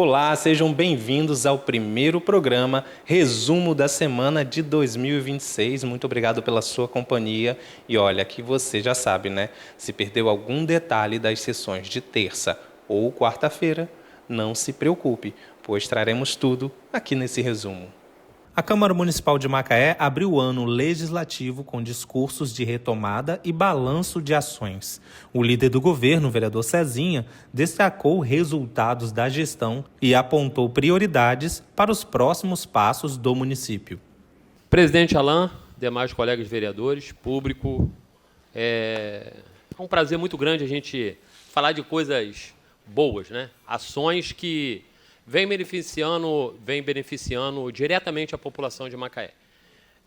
Olá, sejam bem-vindos ao primeiro programa Resumo da Semana de 2026. Muito obrigado pela sua companhia. E olha, que você já sabe, né? Se perdeu algum detalhe das sessões de terça ou quarta-feira, não se preocupe, pois traremos tudo aqui nesse resumo. A Câmara Municipal de Macaé abriu o ano legislativo com discursos de retomada e balanço de ações. O líder do governo, o vereador Cezinha, destacou resultados da gestão e apontou prioridades para os próximos passos do município. Presidente Alain, demais colegas vereadores, público, é um prazer muito grande a gente falar de coisas boas, né? Ações que vem beneficiando diretamente a população de Macaé.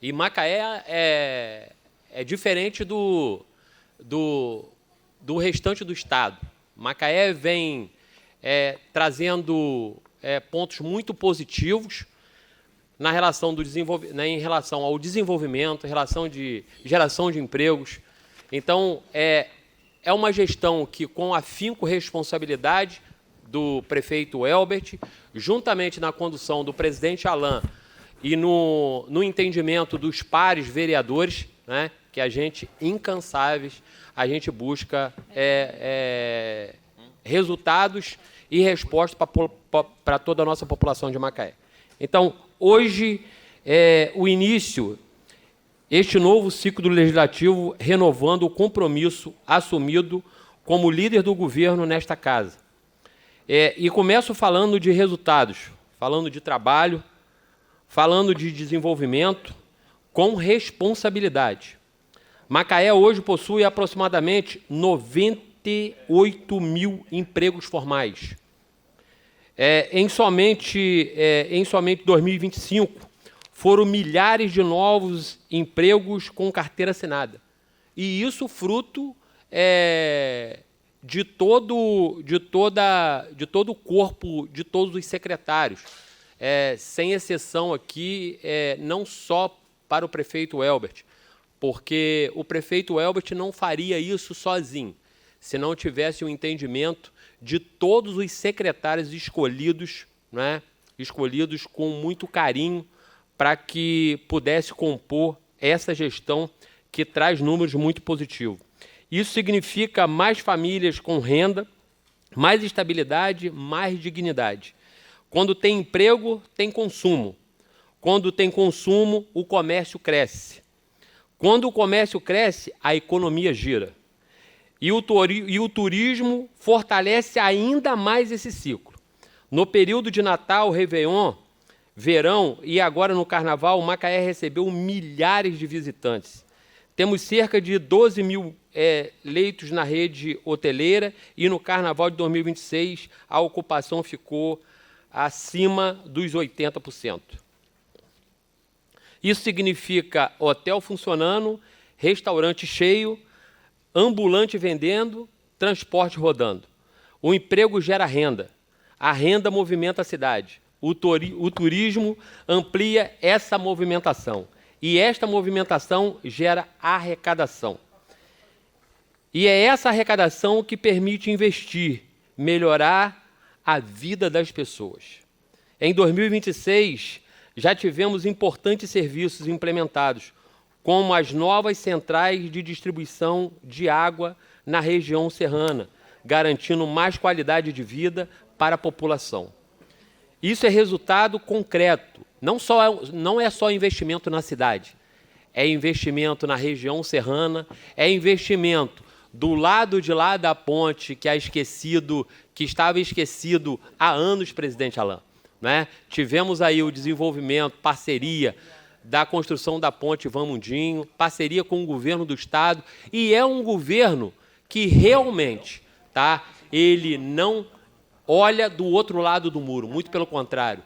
E Macaé é diferente do restante do estado. Macaé vem trazendo pontos muito positivos em relação ao desenvolvimento, em relação de geração de empregos. Então, é uma gestão que, com afinco e responsabilidade do prefeito Elbert, juntamente na condução do presidente Alain e no entendimento dos pares vereadores, né, que a gente, incansáveis, a gente busca resultados e respostas para toda a nossa população de Macaé. Então, hoje, o início, este novo ciclo legislativo, renovando o compromisso assumido como líder do governo nesta casa. E começo falando de resultados, falando de trabalho, falando de desenvolvimento com responsabilidade. Macaé hoje possui aproximadamente 98 mil empregos formais. Em somente 2025, foram milhares de novos empregos com carteira assinada. E isso fruto de todo o corpo, de todos os secretários, sem exceção aqui, não só para o prefeito Elbert, porque o prefeito Elbert não faria isso sozinho, se não tivesse o entendimento de todos os secretários escolhidos, né, escolhidos com muito carinho, para que pudesse compor essa gestão que traz números muito positivos. Isso significa mais famílias com renda, mais estabilidade, mais dignidade. Quando tem emprego, tem consumo. Quando tem consumo, o comércio cresce. Quando o comércio cresce, a economia gira. E o turismo fortalece ainda mais esse ciclo. No período de Natal, Réveillon, verão e agora no Carnaval, Macaé recebeu milhares de visitantes. Temos cerca de 12 mil leitos na rede hoteleira e no Carnaval de 2026 a ocupação ficou acima dos 80%. Isso significa hotel funcionando, restaurante cheio, ambulante vendendo, transporte rodando. O emprego gera renda, a renda movimenta a cidade. O turismo amplia essa movimentação. E esta movimentação gera arrecadação. E é essa arrecadação que permite investir, melhorar a vida das pessoas. Em 2026, já tivemos importantes serviços implementados, como as novas centrais de distribuição de água na região serrana, garantindo mais qualidade de vida para a população. Isso é resultado concreto. Não é só investimento na cidade, é investimento na região serrana, é investimento do lado de lá da ponte que estava esquecido há anos, presidente Alain, né? Tivemos aí o desenvolvimento, parceria da construção da ponte Ivan Mundinho, parceria com o governo do estado, e é um governo que realmente, ele não olha do outro lado do muro, muito pelo contrário.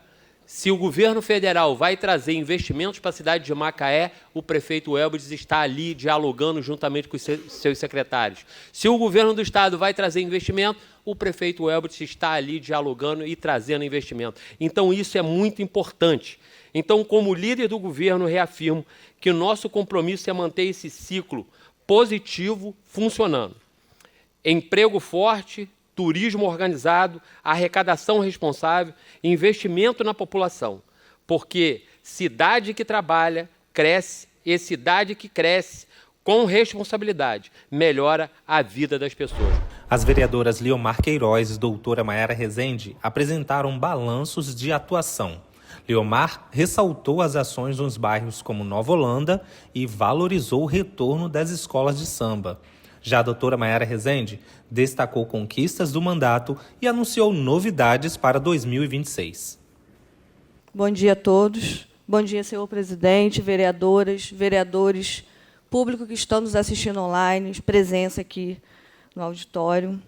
Se o governo federal vai trazer investimentos para a cidade de Macaé, o prefeito Elbert está ali dialogando juntamente com os seus secretários. Se o governo do estado vai trazer investimento, o prefeito Elbert está ali dialogando e trazendo investimento. Então, isso é muito importante. Então, como líder do governo, reafirmo que o nosso compromisso é manter esse ciclo positivo funcionando. Emprego forte, turismo organizado, arrecadação responsável, investimento na população. Porque cidade que trabalha, cresce, e cidade que cresce com responsabilidade, melhora a vida das pessoas. As vereadoras Liomar Queiroz e doutora Maiara Rezende apresentaram balanços de atuação. Liomar ressaltou as ações nos bairros como Nova Holanda e valorizou o retorno das escolas de samba. Já a doutora Maiara Rezende destacou conquistas do mandato e anunciou novidades para 2026. Bom dia a todos. Bom dia, senhor presidente, vereadoras, vereadores, público que estão nos assistindo online, presença aqui no auditório.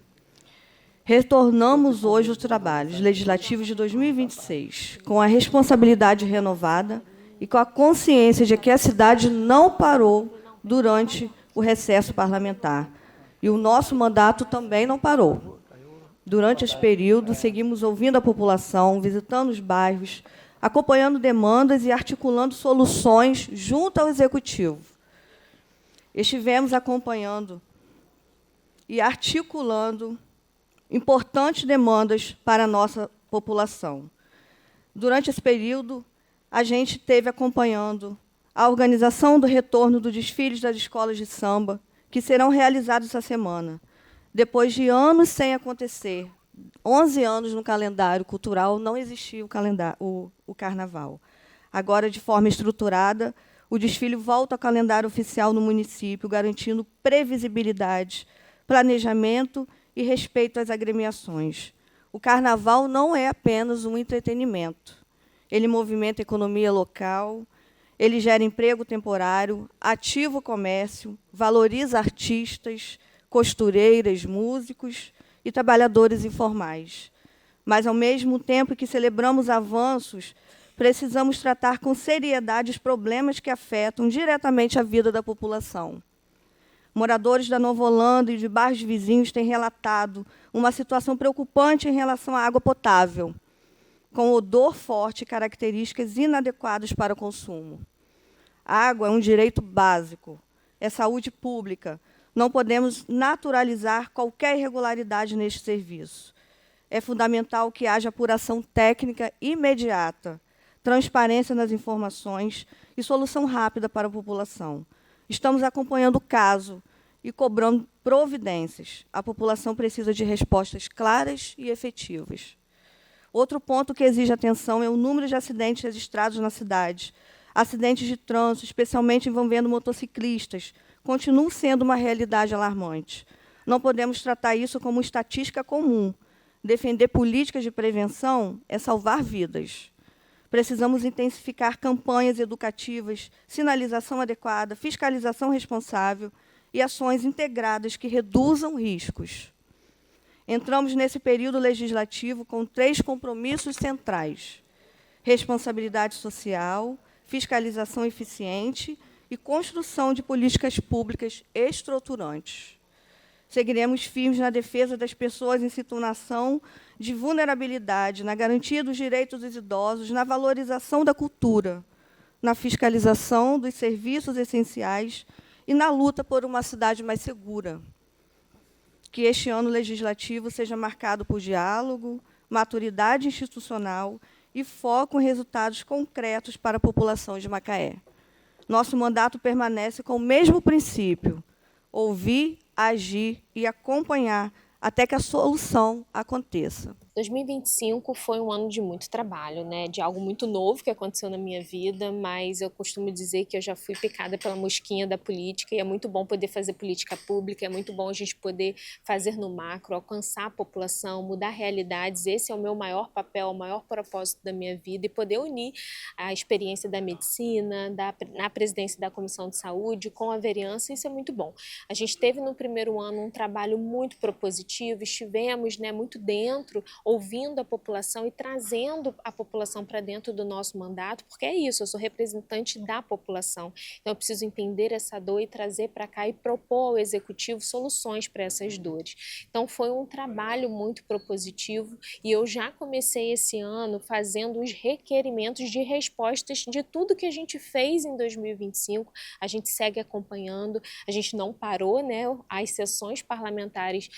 Retornamos hoje aos trabalhos legislativos de 2026, com a responsabilidade renovada e com a consciência de que a cidade não parou durante o recesso parlamentar. E o nosso mandato também não parou. Durante esse período, seguimos ouvindo a população, visitando os bairros, acompanhando demandas e articulando soluções junto ao Executivo. Estivemos acompanhando e articulando importantes demandas para a nossa população. Durante esse período, a gente esteve acompanhando a organização do retorno dos desfiles das escolas de samba, que serão realizados essa semana. Depois de anos sem acontecer, 11 anos no calendário cultural, não existia o carnaval. Agora, de forma estruturada, o desfile volta ao calendário oficial no município, garantindo previsibilidade, planejamento e respeito às agremiações. O carnaval não é apenas um entretenimento. Ele movimenta a economia local, ele gera emprego temporário, ativa o comércio, valoriza artistas, costureiras, músicos e trabalhadores informais. Mas, ao mesmo tempo que celebramos avanços, precisamos tratar com seriedade os problemas que afetam diretamente a vida da população. Moradores da Nova Holanda e de bairros vizinhos têm relatado uma situação preocupante em relação à água potável, com odor forte e características inadequadas para o consumo. A água é um direito básico, é saúde pública. Não podemos naturalizar qualquer irregularidade neste serviço. É fundamental que haja apuração técnica imediata, transparência nas informações e solução rápida para a população. Estamos acompanhando o caso e cobrando providências. A população precisa de respostas claras e efetivas. Outro ponto que exige atenção é o número de acidentes registrados na cidade. Acidentes de trânsito, especialmente envolvendo motociclistas, continuam sendo uma realidade alarmante. Não podemos tratar isso como estatística comum. Defender políticas de prevenção é salvar vidas. Precisamos intensificar campanhas educativas, sinalização adequada, fiscalização responsável e ações integradas que reduzam riscos. Entramos nesse período legislativo com 3 compromissos centrais: responsabilidade social, fiscalização eficiente e construção de políticas públicas estruturantes. Seguiremos firmes na defesa das pessoas em situação de vulnerabilidade, na garantia dos direitos dos idosos, na valorização da cultura, na fiscalização dos serviços essenciais e na luta por uma cidade mais segura. Que este ano legislativo seja marcado por diálogo, maturidade institucional e foco em resultados concretos para a população de Macaé. Nosso mandato permanece com o mesmo princípio: ouvir, agir e acompanhar até que a solução aconteça. 2025 foi um ano de muito trabalho, né? De algo muito novo que aconteceu na minha vida, mas eu costumo dizer que eu já fui picada pela mosquinha da política e é muito bom poder fazer política pública, é muito bom a gente poder fazer no macro, alcançar a população, mudar realidades. Esse é o meu maior papel, o maior propósito da minha vida, e poder unir a experiência da medicina, na presidência da Comissão de Saúde, com a vereança. Isso é muito bom. A gente teve no primeiro ano um trabalho muito propositivo, estivemos, né, muito dentro, ouvindo a população e trazendo a população para dentro do nosso mandato, porque é isso, eu sou representante da população. Então eu preciso entender essa dor e trazer para cá e propor ao Executivo soluções para essas dores. Então foi um trabalho muito propositivo e eu já comecei esse ano fazendo os requerimentos de respostas de tudo que a gente fez em 2025. A gente segue acompanhando, a gente não parou, né? As sessões parlamentares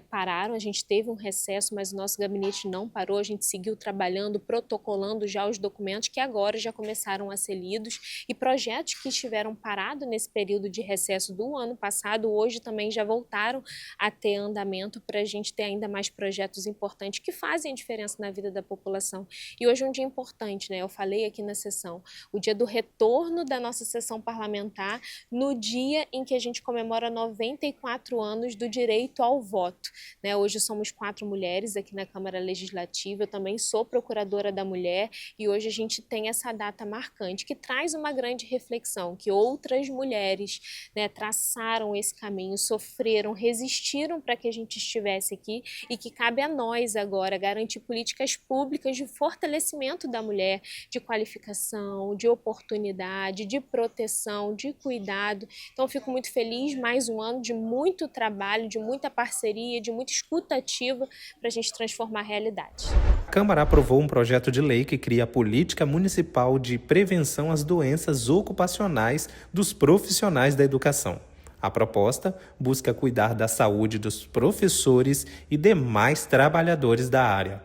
pararam, a gente teve um recesso, mas o nosso gabinete não parou, a gente seguiu trabalhando, protocolando já os documentos que agora já começaram a ser lidos, e projetos que estiveram parados nesse período de recesso do ano passado, hoje também já voltaram a ter andamento para a gente ter ainda mais projetos importantes que fazem a diferença na vida da população. E hoje é um dia importante, né? Eu falei aqui na sessão, o dia do retorno da nossa sessão parlamentar, no dia em que a gente comemora 94 anos do direito ao voto, né? Hoje somos 4 mulheres aqui na Câmara Legislativa, eu também sou procuradora da mulher, e hoje a gente tem essa data marcante, que traz uma grande reflexão, que outras mulheres, né, traçaram esse caminho, sofreram, resistiram para que a gente estivesse aqui, e que cabe a nós agora garantir políticas públicas de fortalecimento da mulher, de qualificação, de oportunidade, de proteção, de cuidado. Então eu fico muito feliz, mais um ano de muito trabalho, de muita parceria, de muita escuta ativa para a gente transformar a realidade. A Câmara aprovou um projeto de lei que cria a política municipal de prevenção às doenças ocupacionais dos profissionais da educação. A proposta busca cuidar da saúde dos professores e demais trabalhadores da área.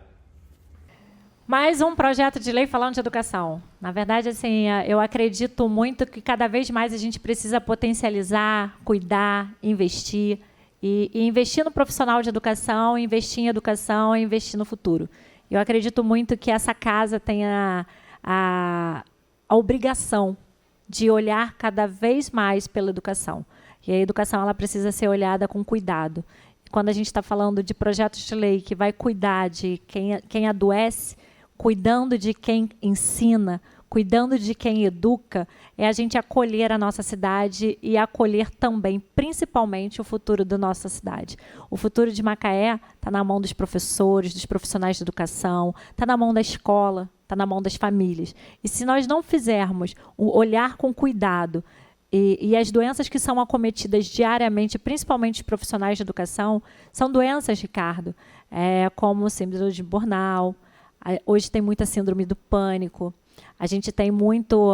Mais um projeto de lei falando de educação. Na verdade, assim, eu acredito muito que cada vez mais a gente precisa potencializar, cuidar, investir. E investir no profissional de educação, investir em educação e investir no futuro. Eu acredito muito que essa casa tenha a obrigação de olhar cada vez mais pela educação. E a educação ela precisa ser olhada com cuidado. Quando a gente está falando de projetos de lei que vai cuidar de quem adoece, cuidando de quem ensina, cuidando de quem educa, é a gente acolher a nossa cidade e acolher também, principalmente, o futuro da nossa cidade. O futuro de Macaé está na mão dos professores, dos profissionais de educação, está na mão da escola, está na mão das famílias. E se nós não fizermos olhar com cuidado e as doenças que são acometidas diariamente, principalmente os profissionais de educação, são doenças, Ricardo, como síndrome de burnout, hoje tem muita síndrome do pânico, a gente tem muito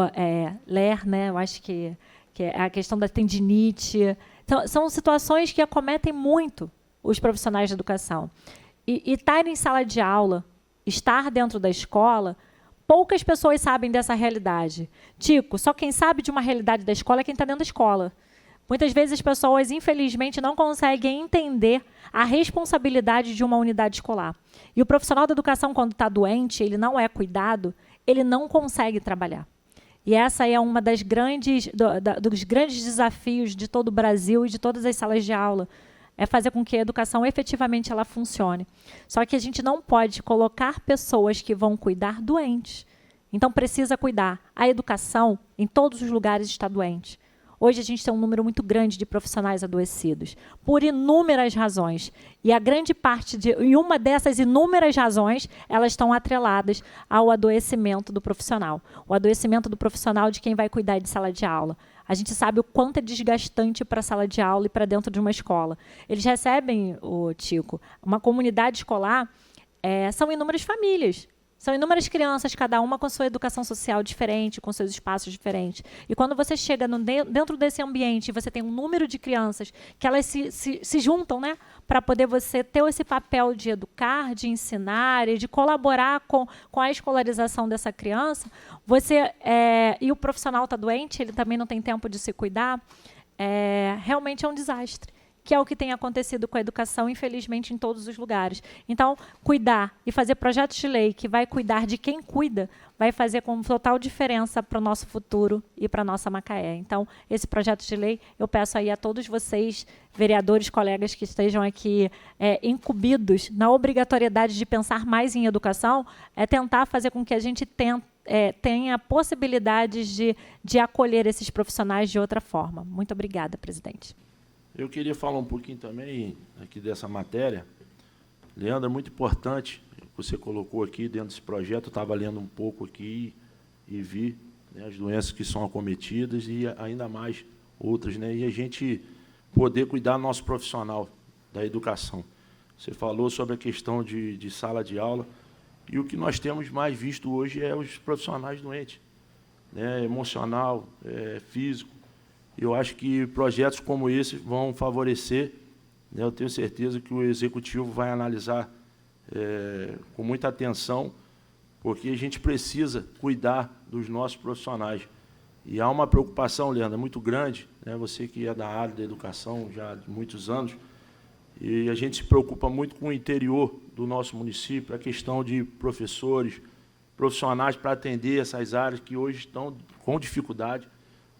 LER, né? Eu acho que é a questão da tendinite. Então, são situações que acometem muito os profissionais de educação. E estar em sala de aula, estar dentro da escola, poucas pessoas sabem dessa realidade. Tico, só quem sabe de uma realidade da escola é quem está dentro da escola. Muitas vezes as pessoas, infelizmente, não conseguem entender a responsabilidade de uma unidade escolar. E o profissional da educação, quando está doente, ele não é cuidado, ele não consegue trabalhar. E essa é uma dos grandes desafios de todo o Brasil e de todas as salas de aula, é fazer com que a educação efetivamente ela funcione. Só que a gente não pode colocar pessoas que vão cuidar doentes. Então, precisa cuidar. A educação, em todos os lugares, está doente. Hoje a gente tem um número muito grande de profissionais adoecidos, por inúmeras razões. E a grande parte e uma dessas inúmeras razões, elas estão atreladas ao adoecimento do profissional. O adoecimento do profissional de quem vai cuidar de sala de aula. A gente sabe o quanto é desgastante para a sala de aula e para dentro de uma escola. Eles recebem, Tico, uma comunidade escolar, são inúmeras famílias. São inúmeras crianças, cada uma com sua educação social diferente, com seus espaços diferentes. E quando você chega dentro desse ambiente, você tem um número de crianças que elas se juntam, né, para poder você ter esse papel de educar, de ensinar e de colaborar com a escolarização dessa criança, e o profissional está doente, ele também não tem tempo de se cuidar, realmente é um desastre, que é o que tem acontecido com a educação, infelizmente, em todos os lugares. Então, cuidar e fazer projetos de lei que vai cuidar de quem cuida, vai fazer com total diferença para o nosso futuro e para a nossa Macaé. Então, esse projeto de lei, eu peço aí a todos vocês, vereadores, colegas que estejam aqui incumbidos na obrigatoriedade de pensar mais em educação, tentar fazer com que a gente tenha possibilidades de acolher esses profissionais de outra forma. Muito obrigada, presidente. Eu queria falar um pouquinho também aqui dessa matéria. Leandro, é muito importante o que você colocou aqui dentro desse projeto. Eu estava lendo um pouco aqui e vi, né, as doenças que são acometidas e ainda mais outras, né, e a gente poder cuidar do nosso profissional da educação. Você falou sobre a questão de sala de aula e o que nós temos mais visto hoje é os profissionais doentes, né, emocional, físico. Eu acho que projetos como esse vão favorecer né, eu tenho certeza que o Executivo vai analisar com muita atenção, porque a gente precisa cuidar dos nossos profissionais. E há uma preocupação, Leandro, muito grande, né, você que é da área da educação já há muitos anos, e a gente se preocupa muito com o interior do nosso município, a questão de professores, profissionais para atender essas áreas que hoje estão com dificuldade,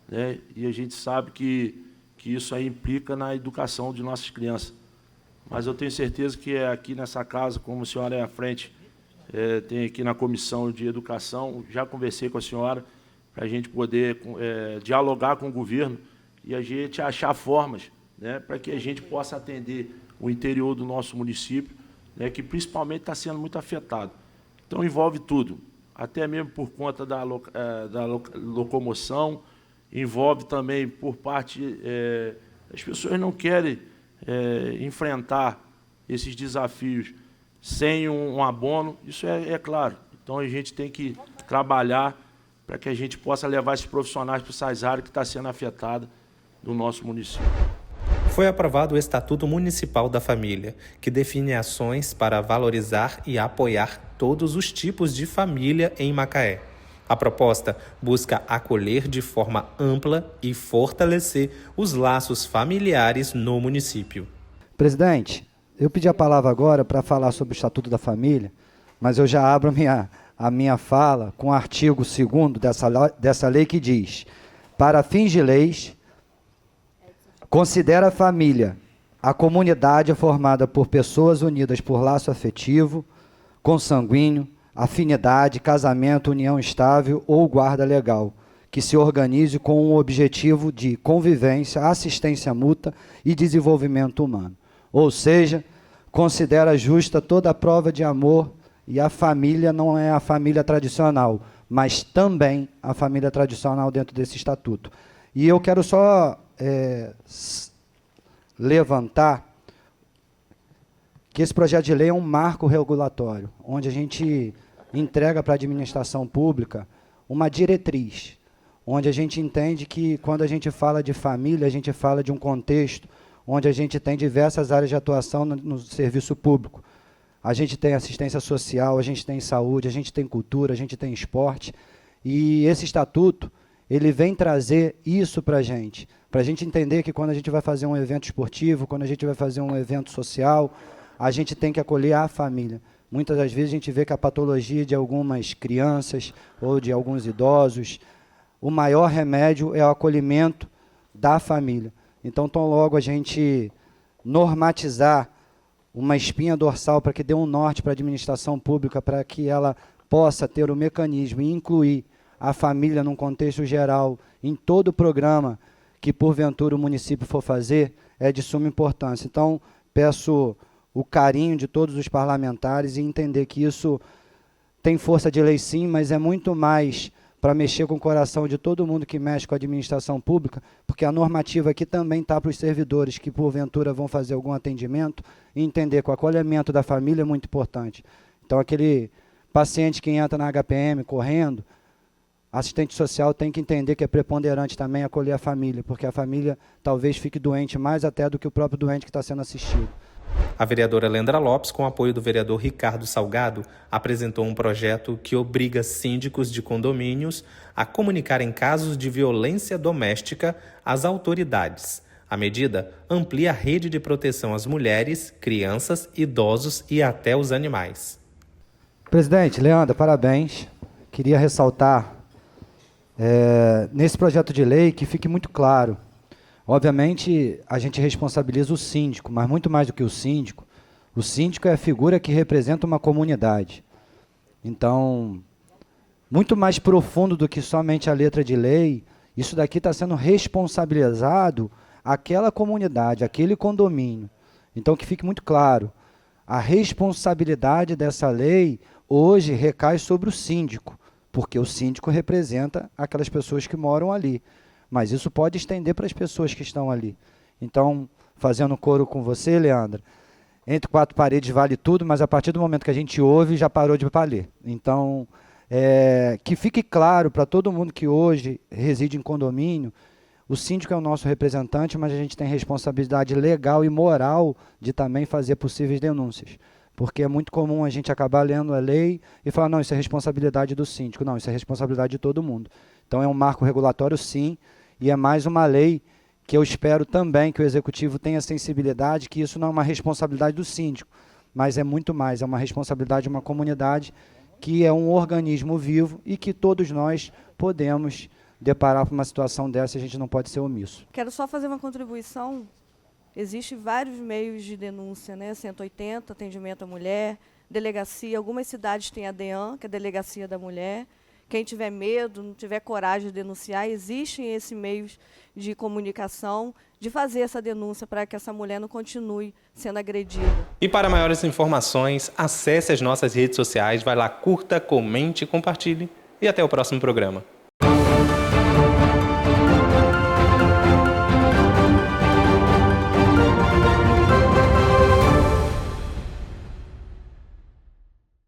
né, e a gente sabe que isso aí implica na educação de nossas crianças. Mas eu tenho certeza que aqui nessa casa, como a senhora é à frente, tem aqui na Comissão de Educação, já conversei com a senhora, para a gente poder dialogar com o governo e a gente achar formas, né, para que a gente possa atender o interior do nosso município, né, que principalmente está sendo muito afetado. Então, envolve tudo, até mesmo por conta da locomoção, envolve também por parte... as pessoas não querem enfrentar esses desafios sem um abono, isso é claro. Então, a gente tem que trabalhar para que a gente possa levar esses profissionais para essas áreas que estão sendo afetadas do nosso município. Foi aprovado o Estatuto Municipal da Família, que define ações para valorizar e apoiar todos os tipos de família em Macaé. A proposta busca acolher de forma ampla e fortalecer os laços familiares no município. Presidente, eu pedi a palavra agora para falar sobre o Estatuto da Família, mas eu já abro a minha fala com o artigo 2º dessa lei que diz: para fins de leis, considera a família a comunidade formada por pessoas unidas por laço afetivo, consanguíneo, afinidade, casamento, união estável ou guarda legal, que se organize com o objetivo de convivência, assistência mútua e desenvolvimento humano. Ou seja, considera justa toda a prova de amor, e a família não é a família tradicional, mas também a família tradicional dentro desse estatuto. E eu quero só levantar que esse projeto de lei é um marco regulatório, onde a gente entrega para a administração pública uma diretriz, onde a gente entende que, quando a gente fala de família, a gente fala de um contexto onde a gente tem diversas áreas de atuação no serviço público. A gente tem assistência social, a gente tem saúde, a gente tem cultura, a gente tem esporte, e esse estatuto, ele vem trazer isso para a gente entender que quando a gente vai fazer um evento esportivo, quando a gente vai fazer um evento social, a gente tem que acolher a família. Muitas das vezes a gente vê que a patologia de algumas crianças ou de alguns idosos, o maior remédio é o acolhimento da família. Então, tão logo a gente normatizar uma espinha dorsal para que dê um norte para a administração pública, para que ela possa ter o mecanismo e incluir a família num contexto geral, em todo o programa que, porventura, o município for fazer, é de suma importância. Então, peço o carinho de todos os parlamentares e entender que isso tem força de lei sim, mas é muito mais para mexer com o coração de todo mundo que mexe com a administração pública, porque a normativa aqui também está para os servidores que, porventura, vão fazer algum atendimento e entender que o acolhimento da família é muito importante. Então, aquele paciente que entra na HPM correndo, assistente social tem que entender que é preponderante também acolher a família, porque a família talvez fique doente mais até do que o próprio doente que está sendo assistido. A vereadora Leandra Lopes, com apoio do vereador Ricardo Salgado, apresentou um projeto que obriga síndicos de condomínios a comunicarem casos de violência doméstica às autoridades. A medida amplia a rede de proteção às mulheres, crianças, idosos e até os animais. Presidente, Leandra, parabéns. Queria ressaltar nesse projeto de lei que fique muito claro. Obviamente, a gente responsabiliza o síndico, mas muito mais do que o síndico é a figura que representa uma comunidade. Então, muito mais profundo do que somente a letra de lei, isso daqui está sendo responsabilizado aquela comunidade, aquele condomínio. Então, que fique muito claro, a responsabilidade dessa lei hoje recai sobre o síndico, porque o síndico representa aquelas pessoas que moram ali. Mas isso pode estender para as pessoas que estão ali. Então, fazendo coro com você, Leandra, entre quatro paredes vale tudo, mas a partir do momento que a gente ouve, já parou de valer. Então, que fique claro para todo mundo que hoje reside em condomínio, O síndico é o nosso representante, mas a gente tem responsabilidade legal e moral de também fazer possíveis denúncias. Porque é muito comum a gente acabar lendo a lei e falar, não, isso é responsabilidade do síndico. Não, isso é responsabilidade de todo mundo. Então é um marco regulatório, sim, e é mais uma lei que eu espero também que o Executivo tenha sensibilidade, que isso não é uma responsabilidade do síndico, mas é muito mais, é uma responsabilidade de uma comunidade que é um organismo vivo e que todos nós podemos deparar com uma situação dessa e a gente não pode ser omisso. Quero só fazer uma contribuição. Existem vários meios de denúncia, né? 180, atendimento à mulher, delegacia. Algumas cidades têm a DEAN, que é a Delegacia da Mulher. Quem tiver medo, não tiver coragem de denunciar, existem esses meios de comunicação, de fazer essa denúncia para que essa mulher não continue sendo agredida. E para maiores informações, acesse as nossas redes sociais, vai lá, curta, comente, compartilhe e até o próximo programa.